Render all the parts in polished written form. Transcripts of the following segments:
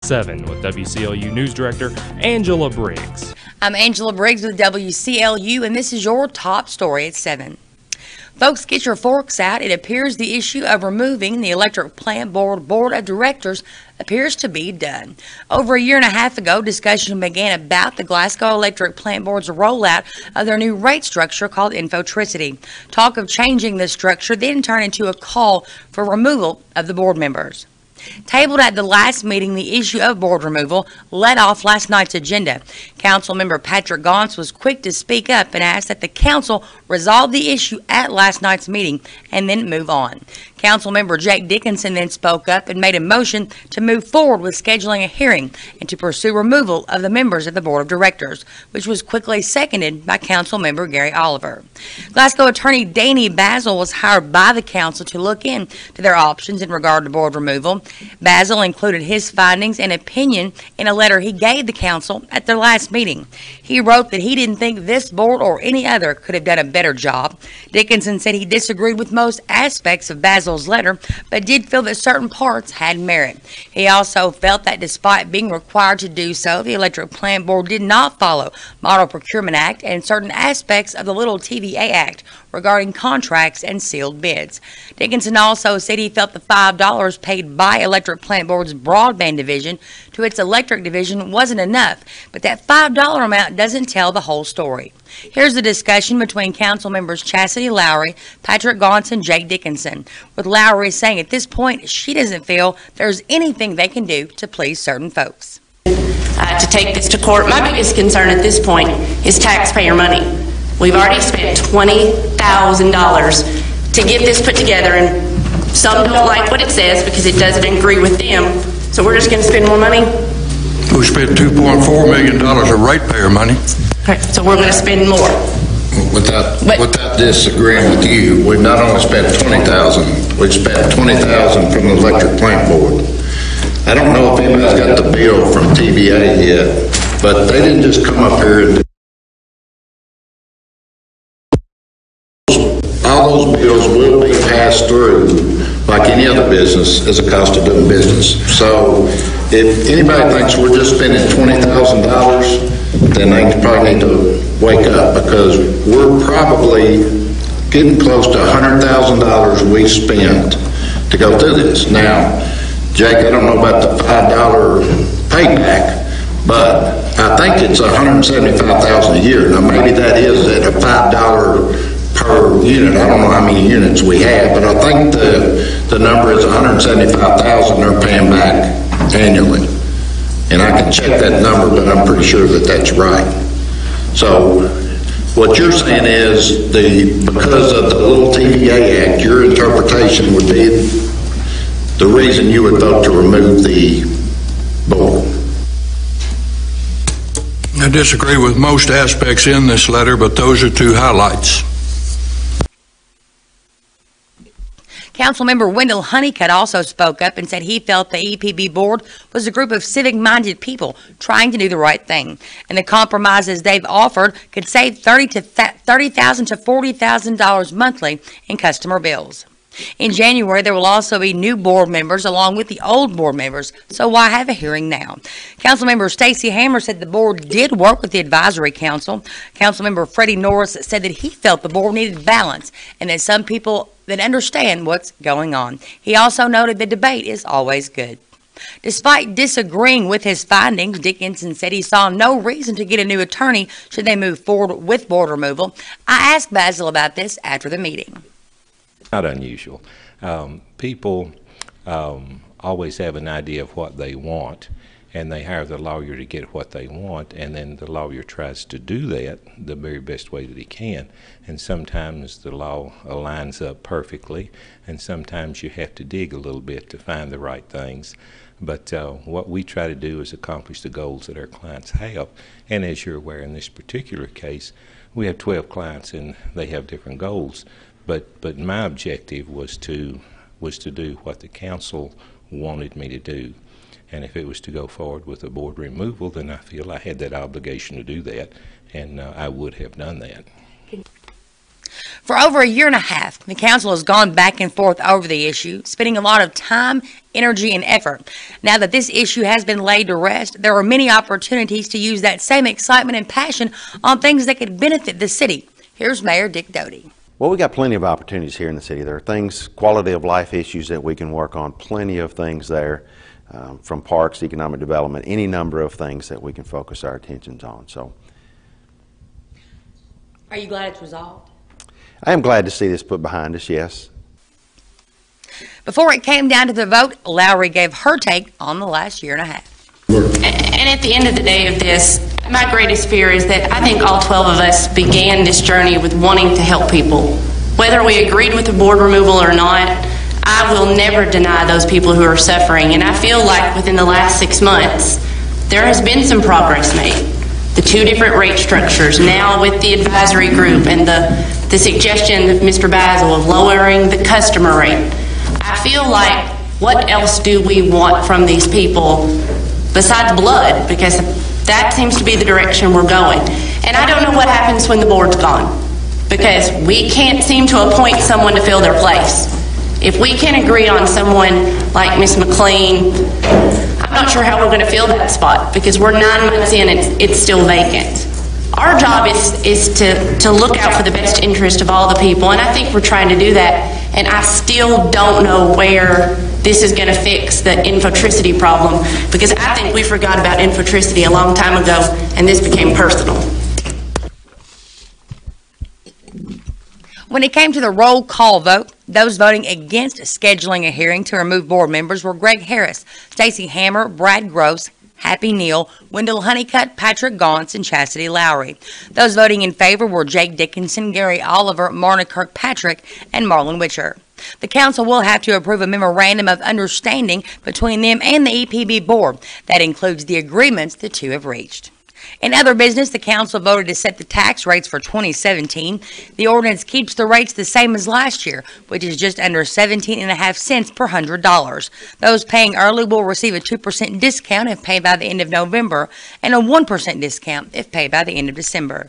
7 with WCLU News Director Angela Briggs. I'm Angela Briggs with WCLU, and this is your top story at 7. Folks, get your forks out. It appears the issue of removing the Electric Plant Board of Directors appears to be done. Over a year and a half ago, discussion began about the Glasgow Electric Plant Board's rollout of their new rate structure called Infotricity. Talk of changing the structure then turned into a call for removal of the board members. Tabled at the last meeting, the issue of board removal led off last night's agenda. Council member Patrick Gaunce was quick to speak up and asked that the council resolve the issue at last night's meeting and then move on. Council member Jake Dickinson then spoke up and made a motion to move forward with scheduling a hearing and to pursue removal of the members of the board of directors, which was quickly seconded by Council member Gary Oliver. Glasgow attorney Danny Basil was hired by the council to look into their options in regard to board removal. Basil included his findings and opinion in a letter he gave the council at their last meeting. He wrote that he didn't think this board or any other could have done a better job. Dickinson said he disagreed with most aspects of Basil's letter, but did feel that certain parts had merit. He also felt that despite being required to do so, the Electric Plant Board did not follow Model Procurement Act and certain aspects of the Little TVA Act regarding contracts and sealed bids. Dickinson also said he felt the $5 paid by Electric Plant Board's broadband division to its electric division wasn't enough, but that $5 amount doesn't tell the whole story. Here's the discussion between council members Chastity Lowry, Patrick Gaunce, and Jake Dickinson, with Lowry saying at this point she doesn't feel there's anything they can do to please certain folks. To take this to court, my biggest concern at this point is taxpayer money. We've already spent $20,000 to get this put together, and some don't like what it says because it doesn't agree with them. So we're just going to spend more money? We spent $2.4 million of ratepayer money. Okay, so we're going to spend more. Without disagreeing with you, we've not only spent $20,000, we've spent $20,000 from the Electric Plant Board. I don't know if anybody's got the bill from TVA yet, but they didn't just come up here and all those bills will be passed through like any other business as a cost of doing business. So if anybody thinks we're just spending $20,000, then they probably need to wake up, because we're probably getting close to $100,000 we spent to go through this. Now, Jake, I don't know about the $5 payback, but I think it's $175,000 a year. Now, maybe that is at a $5 per unit. I don't know how many units we have, but I think the number is $175,000 they're paying back annually. And I can check that number, but I'm pretty sure that that's right. So what you're saying is because of the Little TVA Act, your interpretation would be the reason you would vote to remove the board. I disagree with most aspects in this letter, but those are two highlights. Councilmember Wendell Honeycutt also spoke up and said he felt the EPB board was a group of civic-minded people trying to do the right thing, and the compromises they've offered could save $30,000 to $40,000 monthly in customer bills. In January, there will also be new board members along with the old board members, so why have a hearing now? Councilmember Stacey Hammer said the board did work with the advisory council. Councilmember Freddie Norris said that he felt the board needed balance and that some people that understand what's going on. He also noted the debate is always good. Despite disagreeing with his findings, Dickinson said he saw no reason to get a new attorney should they move forward with board removal. I asked Basil about this after the meeting. Not unusual. People always have an idea of what they want, and they hire the lawyer to get what they want, and then the lawyer tries to do that the very best way that he can. And sometimes the law lines up perfectly, and sometimes you have to dig a little bit to find the right things. But what we try to do is accomplish the goals that our clients have. And as you're aware, in this particular case, we have 12 clients, and they have different goals. But my objective was to do what the council wanted me to do. And if it was to go forward with a board removal, then I feel I had that obligation to do that, and I would have done that. For over a year and a half, the council has gone back and forth over the issue, spending a lot of time, energy, and effort. Now that this issue has been laid to rest, there are many opportunities to use that same excitement and passion on things that could benefit the city. Here's Mayor Dick Doty. Well, we got plenty of opportunities here in the city. There are things, quality of life issues that we can work on, plenty of things there, from parks, economic development, any number of things that we can focus our attentions on. So, Are you glad it's resolved? I am glad to see this put behind us, yes. Before it came down to the vote, Lowry gave her take on the last year and a half. And at the end of the day of this, my greatest fear is that I think all 12 of us began this journey with wanting to help people. Whether we agreed with the board removal or not, I will never deny those people who are suffering. And I feel like within the last 6 months, there has been some progress made. The 2 different rate structures, now with the advisory group and the suggestion of Mr. Basil of lowering the customer rate. I feel like, what else do we want from these people besides blood? Because that seems to be the direction we're going. And I don't know what happens when the board's gone, because we can't seem to appoint someone to fill their place. If we can agree on someone like Ms. McLean, I'm not sure how we're going to fill that spot, because we're 9 months in, it's still vacant. Our job is to look out for the best interest of all the people, and I think we're trying to do that. And I still don't know where this is going to fix the infotricity problem, because I think we forgot about infotricity a long time ago, and this became personal. When it came to the roll call vote, those voting against scheduling a hearing to remove board members were Greg Harris, Stacey Hammer, Brad Gross, Happy Neal, Wendell Honeycutt, Patrick Gaunce, and Chastity Lowry. Those voting in favor were Jake Dickinson, Gary Oliver, Marna Kirkpatrick, and Marlon Witcher. The council will have to approve a memorandum of understanding between them and the EPB board. That includes the agreements the two have reached. In other business, the council voted to set the tax rates for 2017. The ordinance keeps the rates the same as last year, which is just under 17.5 cents per $100. Those paying early will receive a 2% discount if paid by the end of November and a 1% discount if paid by the end of December.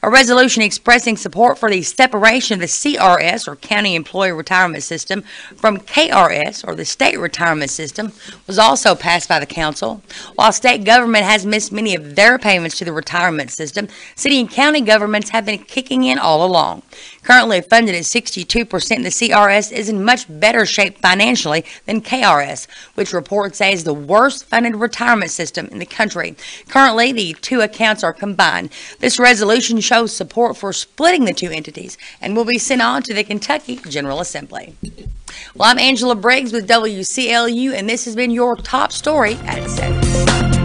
A resolution expressing support for the separation of the CRS, or County Employee Retirement System, from KRS, or the State Retirement System, was also passed by the council. While state government has missed many of their payments to the retirement system, city and county governments have been kicking in all along. Currently funded at 62%, the CRS is in much better shape financially than KRS, which reports say is the worst funded retirement system in the country. Currently, the two accounts are combined. This resolution shows support for splitting the two entities and will be sent on to the Kentucky General Assembly. Well, I'm Angela Briggs with WCLU, and this has been your top story at 7.